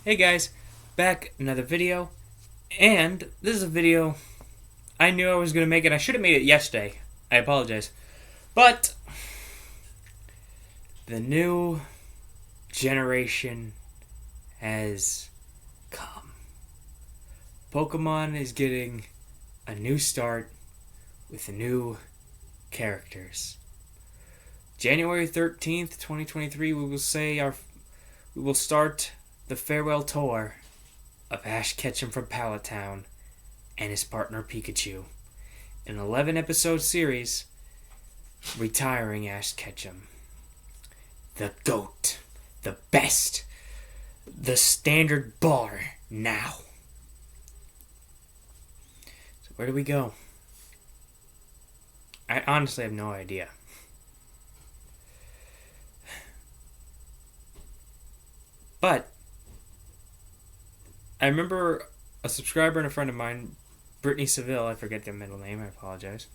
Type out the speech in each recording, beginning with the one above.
Hey guys, back another video, and this is a video I knew I was going to make it. I should have made it yesterday. I apologize. But the new generation has come. Pokemon is getting a new start with new characters. January 13th, 2023, we will start the farewell tour of Ash Ketchum from Pallet Town and his partner Pikachu. An 11-episode series retiring Ash Ketchum. The GOAT. The best. The standard bar now. So where do we go? I honestly have no idea. But I remember a subscriber and a friend of mine, Brittany Seville, I forget their middle name, I apologize,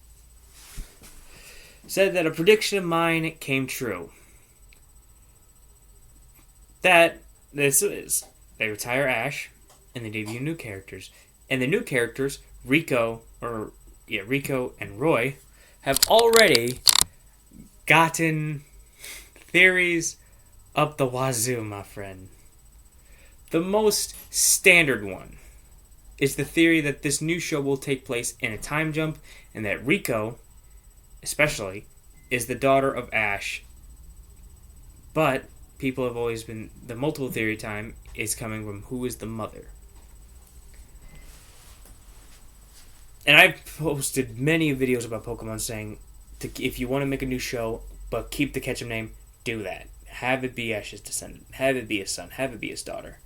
said that a prediction of mine came true. That this is, they retire Ash, and they debut new characters. And the new characters, Rico and Roy, have already gotten theories up the wazoo, my friend. The most standard one is the theory that this new show will take place in a time jump and that Rico, especially, is the daughter of Ash. But people have always been... The multiple theory time is coming from who is the mother. And I've posted many videos about Pokemon saying, if you want to make a new show, but keep the Ketchum name, do that. Have it be Ash's descendant. Have it be his son. Have it be his daughter.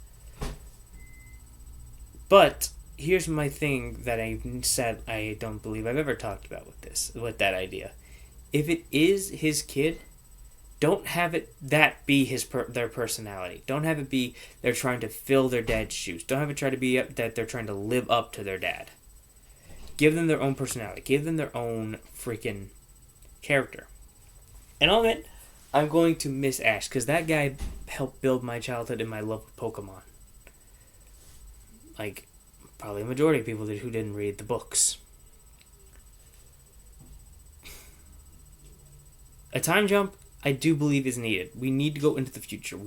But here's my thing that I said I don't believe I've ever talked about with that idea. If it is his kid, don't have that be their personality. Don't have it be they're trying to fill their dad's shoes. Don't have it try to be that they're trying to live up to their dad. Give them their own personality. Give them their own freaking character. And all that, I'm going to miss Ash because that guy helped build my childhood and my love of Pokemon. Like, probably a majority of people who didn't read the books. A time jump, I do believe, is needed. We need to go into the future.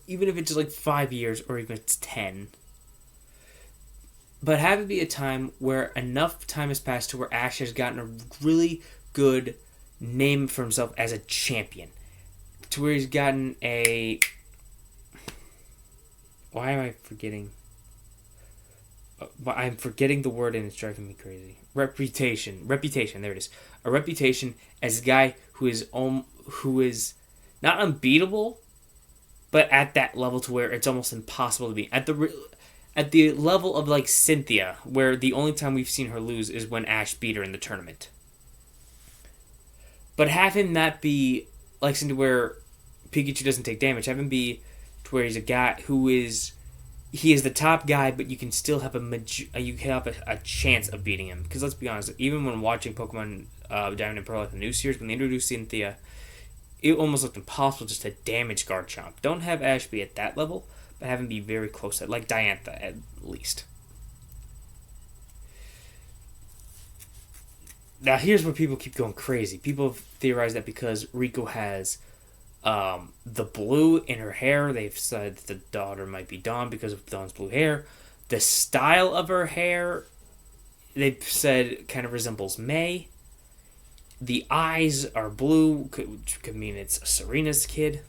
Even if it's like 5 years or even if it's 10. But have it be a time where enough time has passed to where Ash has gotten a really good name for himself as a champion. To where he's gotten a... Why am I forgetting... I'm forgetting the word and it's driving me crazy. Reputation, there it is. A reputation as a guy who is not unbeatable, but at that level to where it's almost impossible to beat. At the level of like Cynthia, where the only time we've seen her lose is when Ash beat her in the tournament. But have him not be like Cynthia, where Pikachu doesn't take damage. Have him be to where he's a guy who is... He is the top guy, but you can still have a chance of beating him. Because let's be honest, even when watching Pokemon Diamond and Pearl at the new series, when they introduced Cynthia, it almost looked impossible just to damage Garchomp. Don't have Ash be at that level, but have him be very close to it, like Diantha at least. Now here's where people keep going crazy. People have theorized that because Rico has... the blue in her hair, they've said the daughter might be Dawn because of Dawn's blue hair. The style of her hair, they've said, kind of resembles May. The eyes are blue, which could mean it's Serena's kid.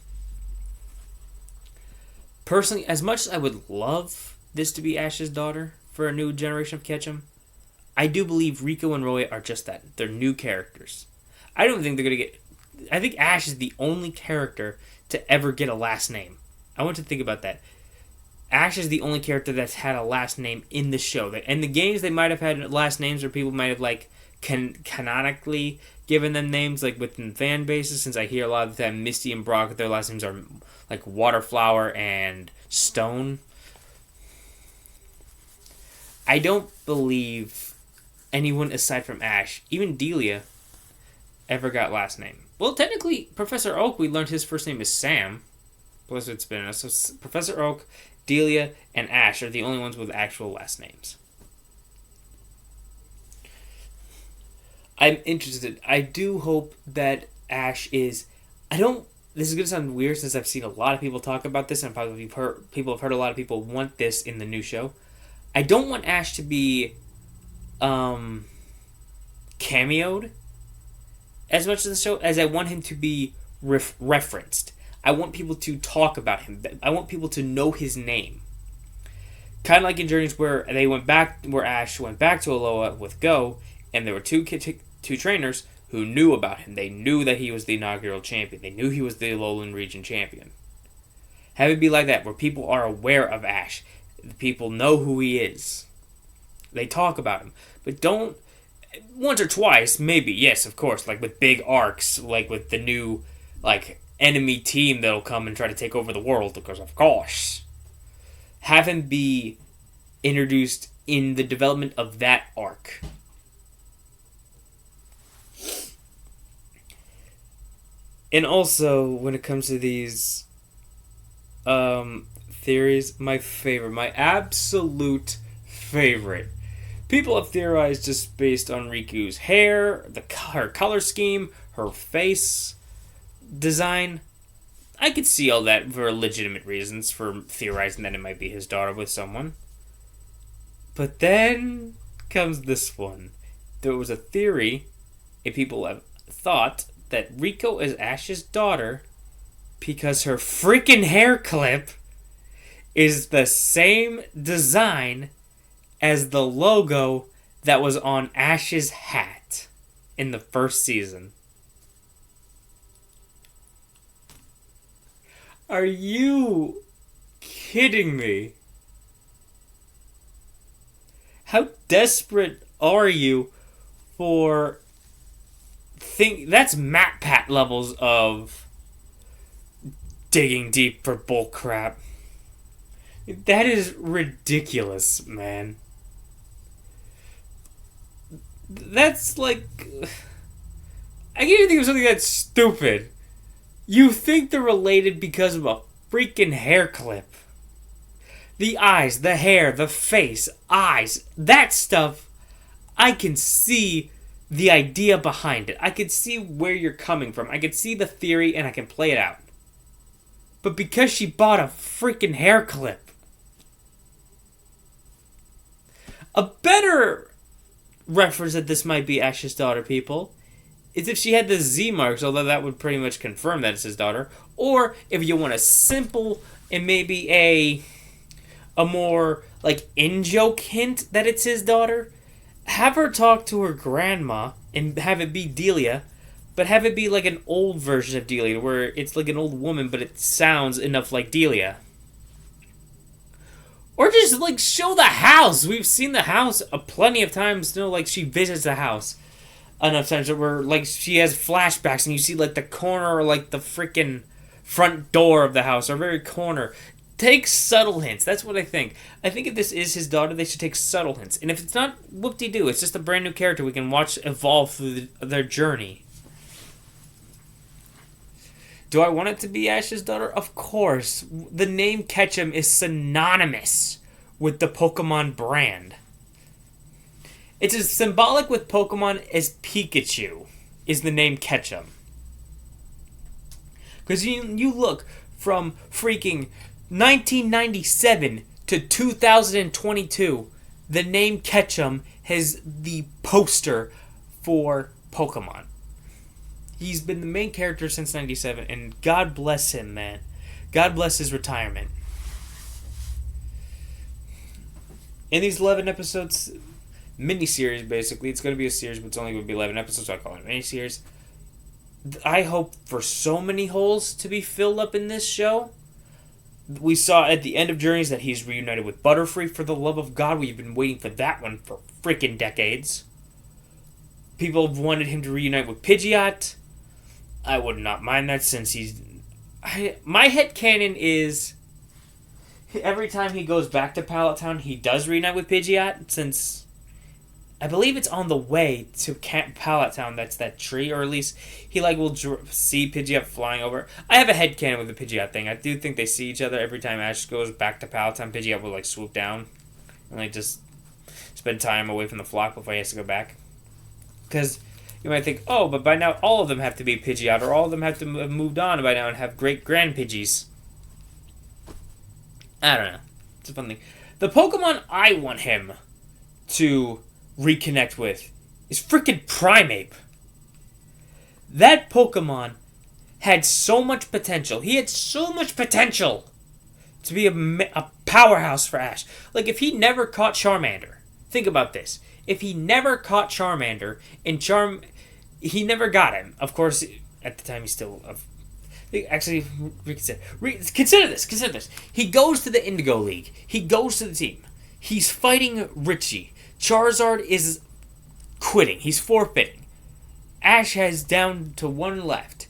Personally, as much as I would love this to be Ash's daughter for a new generation of Ketchum, I do believe Rico and Roy are just that. They're new characters. I don't think they're going to get... I think Ash is the only character to ever get a last name. I want to think about that. Ash is the only character that's had a last name in the show. In the games, they might have had last names, or people might have like canonically given them names, like within fan bases. Since I hear a lot of the time, Misty and Brock, their last names are like Waterflower and Stone. I don't believe anyone aside from Ash, even Delia, ever got last name. Well, technically, Professor Oak, we learned his first name is Sam. Blizzard's been us. So Professor Oak Delia, and Ash are the only ones with actual last names. I'm interested. I do hope that Ash is... This is going to sound weird since I've seen a lot of people talk about this, and probably people have heard a lot of people want this in the new show. I don't want Ash to be cameoed as much of the show as I want him to be referenced. I want people to talk about him. I want people to know his name. Kind of like in Journeys where Ash went back to Alola with Go, and there were two trainers who knew about him. They knew that he was the inaugural champion. They knew he was the Alolan region champion. Have it be like that, where people are aware of Ash. People know who he is. They talk about him. But don't... Once or twice, maybe, yes, of course. Like with big arcs, like with the new, enemy team that'll come and try to take over the world, because of course. Have him be introduced in the development of that arc. And also, when it comes to these theories, my absolute favorite. People have theorized just based on Riku's hair, her color scheme, her face design. I could see all that for legitimate reasons for theorizing that it might be his daughter with someone. But then comes this one. There was a theory, and people have thought, that Riko is Ash's daughter because her freaking hair clip is the same design as the logo that was on Ash's hat in the first season. Are you kidding me? How desperate are you for... That's MatPat levels of digging deep for bullcrap. That is ridiculous, man. That's like... I can't even think of something that's stupid. You think they're related because of a freaking hair clip. The eyes, the hair, the face, eyes, that stuff, I can see the idea behind it. I can see where you're coming from. I can see the theory and I can play it out. But because she bought a freaking hair clip. A better reference that this might be Ash's daughter, people, is if she had the Z marks, although that would pretty much confirm that it's his daughter. Or if you want a simple and maybe a more in-joke hint that it's his daughter, have her talk to her grandma and have it be Delia, but have it be like an old version of Delia where it's like an old woman but it sounds enough like Delia. Or just show the house. We've seen the house plenty of times. She visits the house enough times where she has flashbacks and you see the corner or the freaking front door of the house or very corner. Take subtle hints. That's what I think. I think if this is his daughter, they should take subtle hints. And if it's not, whoop-de-doo. It's just a brand new character we can watch evolve through their journey. Do I want it to be Ash's daughter? Of course. The name Ketchum is synonymous with the Pokemon brand. It's as symbolic with Pokemon as Pikachu is the name Ketchum. Because you look from freaking 1997 to 2022, the name Ketchum has the poster for Pokemon. He's been the main character since 97, and God bless him, man. God bless his retirement. In these 11 episodes, miniseries basically, it's going to be a series, but it's only going to be 11 episodes, so I call it a miniseries. I hope for so many holes to be filled up in this show. We saw at the end of Journeys that he's reunited with Butterfree. For the love of God, we've been waiting for that one for freaking decades. People have wanted him to reunite with Pidgeot. I would not mind that since my headcanon is every time he goes back to Pallet Town, he does reunite with Pidgeot since I believe it's on the way to Camp Pallet Town. That's that tree, or at least he like will see Pidgeot flying over. I have a headcanon with the Pidgeot thing. I do think they see each other every time Ash goes back to Pallet Town. Pidgeot will like swoop down and like just spend time away from the flock before he has to go back. Because you might think, oh, but by now all of them have to be Pidgeot, or all of them have to have moved on by now and have great grand Pidgeys. I don't know. It's a fun thing. The Pokemon I want him to reconnect with is freaking Primeape. That Pokemon had so much potential. He had so much potential to be a powerhouse for Ash. Like, if he never caught Charmander, think about this. If he never caught Charmander, and he never got him. Of course, at the time he's still... Actually, consider this. He goes to the Indigo League. He goes to the team. He's fighting Richie. Charizard is quitting. He's forfeiting. Ash has down to one left.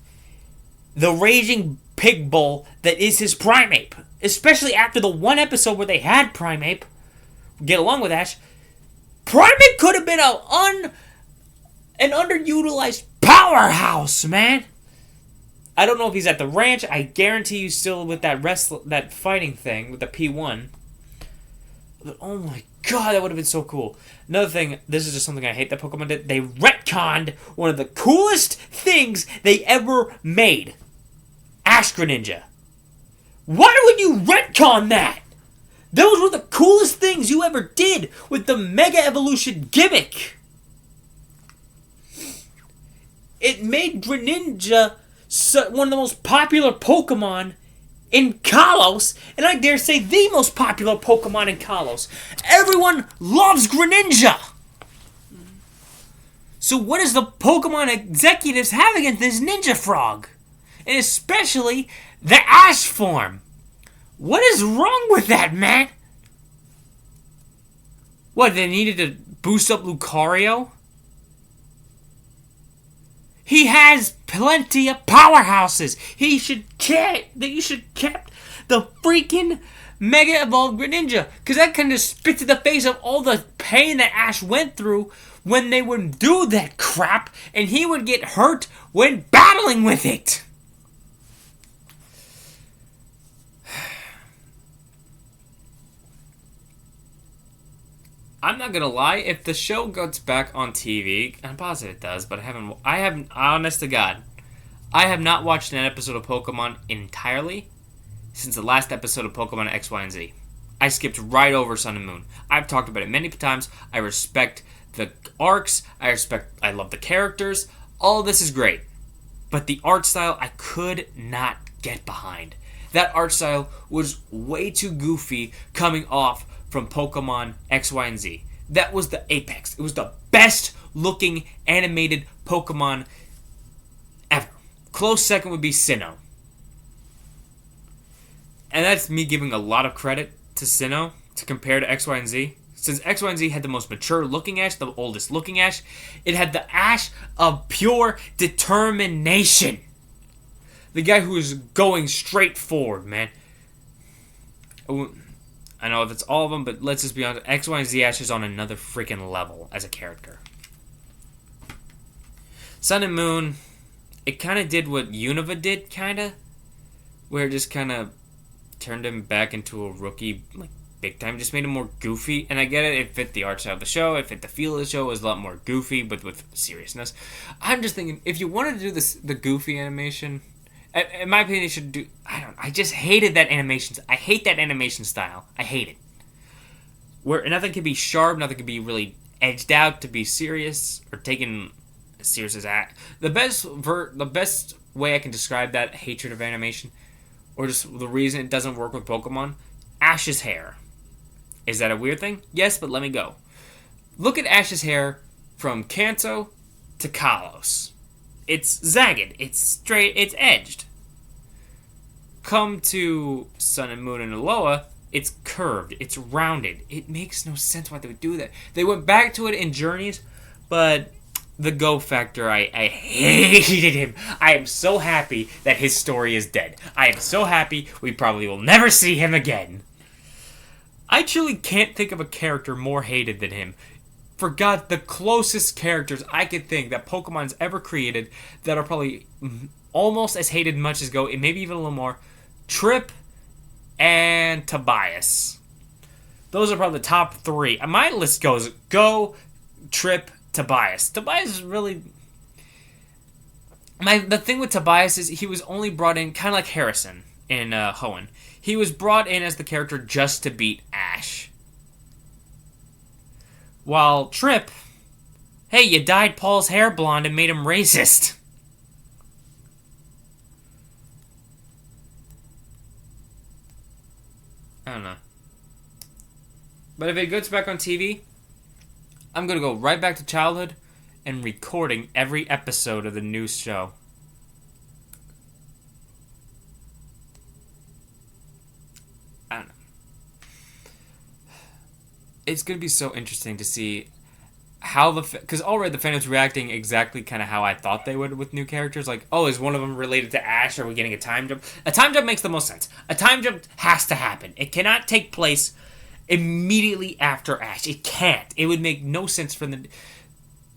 The raging pig bull that is his Primeape. Especially after the one episode where they had Primeape get along with Ash. Primeape could have been an underutilized powerhouse, man. I don't know if he's at the ranch. I guarantee you still with that fighting thing with the P1. But oh my god, that would have been so cool. Another thing, this is just something I hate that Pokemon did. They retconned one of the coolest things they ever made. Ash Greninja. Why would you retcon that? Those were the coolest things you ever did with the Mega Evolution gimmick. It made Greninja one of the most popular Pokemon in Kalos, and I dare say the most popular Pokemon in Kalos. Everyone loves Greninja! So what does the Pokemon executives have against this Ninja Frog? And especially the Ash form. What is wrong with that, man? What, they needed to boost up Lucario? He has plenty of powerhouses. You should kept the freaking Mega Evolved Greninja. Because that kind of spits in the face of all the pain that Ash went through when they would do that crap. And he would get hurt when battling with it. I'm not gonna lie, if the show gets back on TV, I'm positive it does, but honest to God, I have not watched an episode of Pokemon entirely since the last episode of Pokemon X, Y, and Z. I skipped right over Sun and Moon. I've talked about it many times. I respect the arcs. I love the characters. All of this is great. But the art style, I could not get behind. That art style was way too goofy coming off from Pokemon X, Y, and Z. That was the apex. It was the best looking animated Pokemon ever. Close second would be Sinnoh. And that's me giving a lot of credit to Sinnoh to compare to X, Y, and Z. Since X, Y, and Z had the most mature looking Ash, the oldest looking Ash, it had the Ash of pure determination. The guy who is going straight forward, man. I know that's all of them, but let's just be honest. X, Y, and Z Ash is on another freaking level as a character. Sun and Moon, it kind of did what Unova did, kind of. Where it just kind of turned him back into a rookie, like, big time. Just made him more goofy. And I get it, it fit the art style of the show. It fit the feel of the show. It was a lot more goofy, but with seriousness. I'm just thinking, if you wanted to do the goofy animation, in my opinion, they should do... I just hated that animation. I hate that animation style. I hate it. Where nothing can be sharp, nothing can be really edged out to be serious or taken as serious as that. The best way I can describe that hatred of animation, or just the reason it doesn't work with Pokemon, Ash's hair. Is that a weird thing? Yes, but let me go. Look at Ash's hair from Kanto to Kalos. It's zagged. It's straight. It's edged. Come to Sun and Moon and Alola, it's curved. It's rounded. It makes no sense why they would do that. They went back to it in Journeys, but the Go Factor, I hated him. I am so happy that his story is dead. I am so happy we probably will never see him again. I truly can't think of a character more hated than him. forgot the closest characters I could think that Pokemon's ever created that are probably almost as hated much as Go, and maybe even a little more. Trip and Tobias. Those are probably the top three. My list goes Go, Trip, Tobias. Tobias is really... The thing with Tobias is he was only brought in, kind of like Harrison in Hoenn. He was brought in as the character just to beat Ash. While Trip, hey, you dyed Paul's hair blonde and made him racist. I don't know. But if it gets back on TV, I'm going to go right back to childhood and recording every episode of the new show. I don't know. It's going to be so interesting to see how because already the fandom's reacting exactly kind of how I thought they would with new characters. Like, oh, is one of them related to Ash? Are we getting a time jump? A time jump makes the most sense. A time jump has to happen. It cannot take place immediately after Ash. It can't. It would make no sense for the...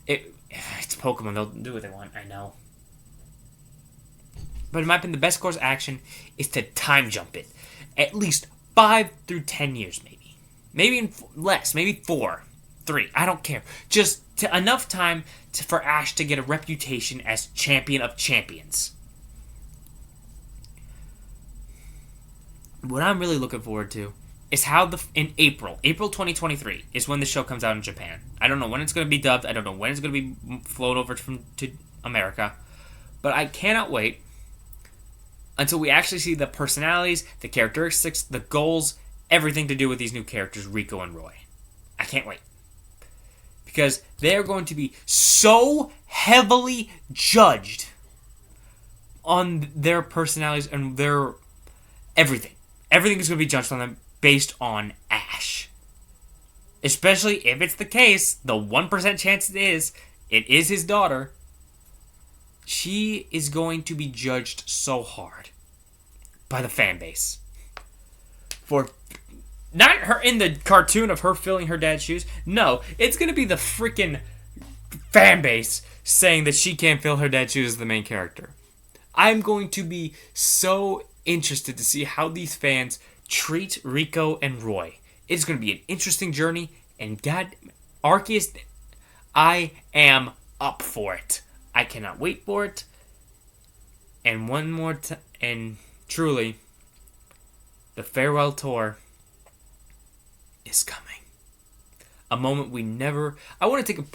It's Pokemon. They'll do what they want. I know. But in my opinion, the best course of action is to time jump it. At least 5 through 10 years, maybe. Maybe less. Maybe 4. 3. I don't care. Just enough time for Ash to get a reputation as champion of champions. What I'm really looking forward to is how in April 2023 is when the show comes out in Japan. I don't know when it's going to be dubbed. I don't know when it's going to be flown over to America. But I cannot wait until we actually see the personalities, the characteristics, the goals, everything to do with these new characters, Rico and Roy. I can't wait. Because they're going to be so heavily judged on their personalities and their everything. Everything is going to be judged on them based on Ash. Especially if it's the case, the 1% chance it is his daughter. She is going to be judged so hard by the fan base. For not her in the cartoon of her filling her dad's shoes. No, it's going to be the freaking fan base saying that she can't fill her dad's shoes as the main character. I'm going to be so interested to see how these fans treat Rico and Roy. It's going to be an interesting journey, and God, Arceus, I am up for it. I cannot wait for it. And one more time, and truly, the farewell tour is coming. A moment we never... I want to take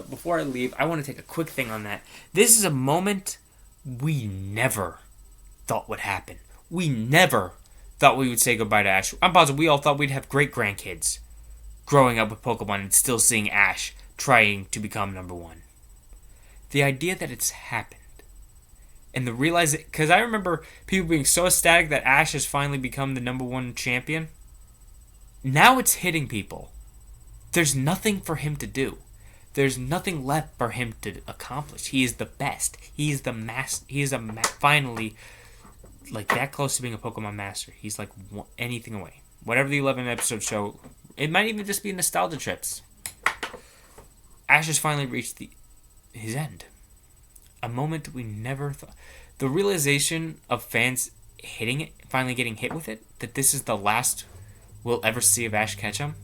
before I leave, I want to take a quick thing on that. This is a moment we never thought would happen. We never thought we would say goodbye to Ash. I'm positive we all thought we'd have great grandkids growing up with Pokemon and still seeing Ash trying to become number one. The idea that it's happened and the realize it, because I remember people being so ecstatic that Ash has finally become the number one champion. Now it's hitting people. There's nothing for him to do. There's nothing left for him to accomplish. He is the best. He is finally like that close to being a Pokemon master. He's like anything away. Whatever the 11 episode show, it might even just be nostalgia trips. Ash has finally reached his end. A moment we never thought. The realization of fans hitting it, finally getting hit with it, that this is the last we'll ever see of Ash Ketchum.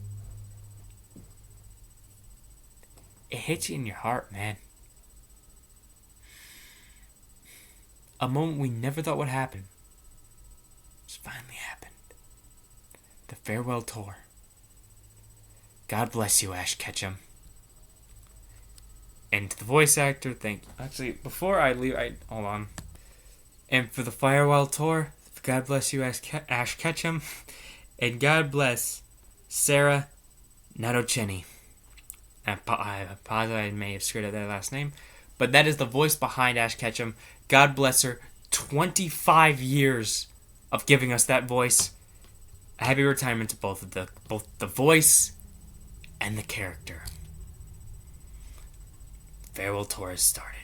It hits you in your heart, man. A moment we never thought would happen. It's finally happened. The farewell tour. God bless you, Ash Ketchum. And to the voice actor, thank you. Actually, before I leave, hold on. And for the farewell tour, God bless you, Ash Ketchum. And God bless Sarah Natochenny. I apologize, I may have screwed up their last name. But that is the voice behind Ash Ketchum. God bless her. 25 years of giving us that voice. A happy retirement to both the voice and the character. Farewell tour has started.